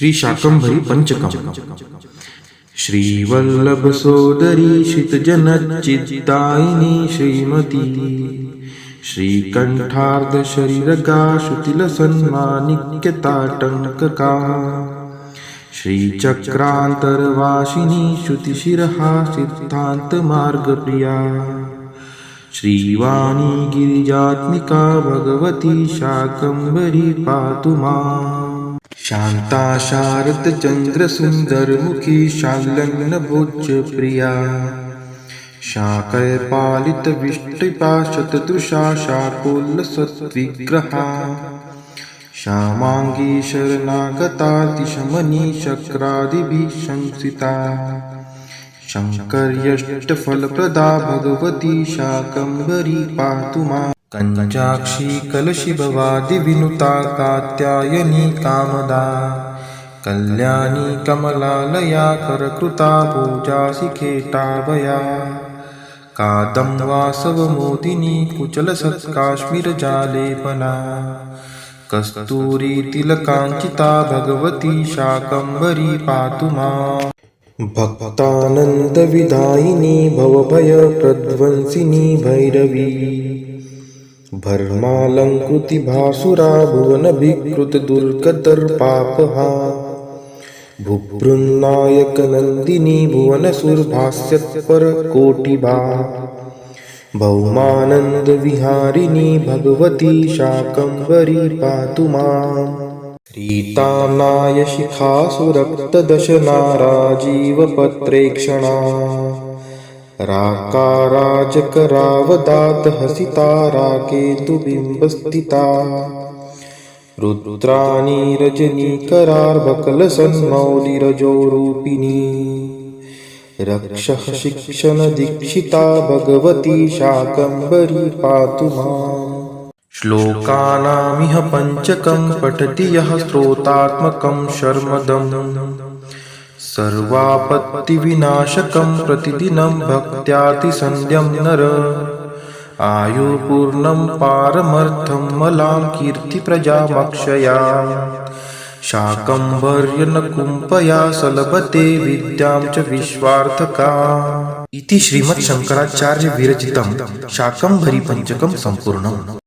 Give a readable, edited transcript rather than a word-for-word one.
श्री शाकंभरी पंचकम. श्रीवल्लभ सोदरी श्रितजनच्चित्तायिनी श्रीमती श्रीकंठार्ध शरीरगा श्रुतिल सन्मानिक्यताटंकका श्रीचक्रांतरवासिनी श्रुतिशिरहा सिद्धांत मार्गप्रिया श्रीवाणी गिरिजात्मिका भगवती शाकंभरी पातु माम्. शांता शारद चंद्र सुंदर मुखी शाल्यन्न भोज्य प्रिया शाकय पालित विष्टिपाशत दृशा शाकोल्ल सत्विग्रहा श्यामांगी शरणागतातिशमनी शक्रादिभिः संसिता शंकर्यष्टफलप्रदा भगवती शाकंभरी पातु माम्. कंजाक्षी कलशिभवादि विनुता कात्यायनी कामदा कल्याणी कमलालया करकृता पूजाशिखेटाभया कादम्बासवमोदिनी कुचलसत्काश्मीरजालेपना कस्तूरी तिलकाञ्चिता भगवती शाकंभरी पातु माम्. भक्तानन्दविदायिनी भवभयप्रध्वंसिनी भैरवी भर्मालंकृति भासुरा भुवनभिकृत दुर्गतर्पापहा भुभृन्नायक नंदिनी भुवनसुरभास्यत्परकोटिभा भौमानंद विहारिणी भगवती शाकंभरी पातु माम्. रीतानाय शिखासुरक्तदशना राजीवपत्रेक्षणा राकाराजकरावदात हसिता राकेतुबिम्बस्थिता रुद्राणी रजनीकरार्भकलसन्मौलिरजोरूपिणी रक्षः शिक्षण दीक्षिता भगवती शाकंभरी पातु माम्. श्लोकानामिह पंचकं पठति यः स्तोत्रात्मकं शर्मदम् सर्वापत्तिविनाशकं प्रतिदिनं भक्त्यातिसन्ध्यं नर आयुपूर्णं पारमर्थं मलां कीर्तिप्रजामक्षया शाकंभर्यनकुम्पया सलभते विद्यां च विश्वार्थका. इति श्रीमत् शंकराचार्य विरचितं शाकंभरी पंचकं संपूर्णम्.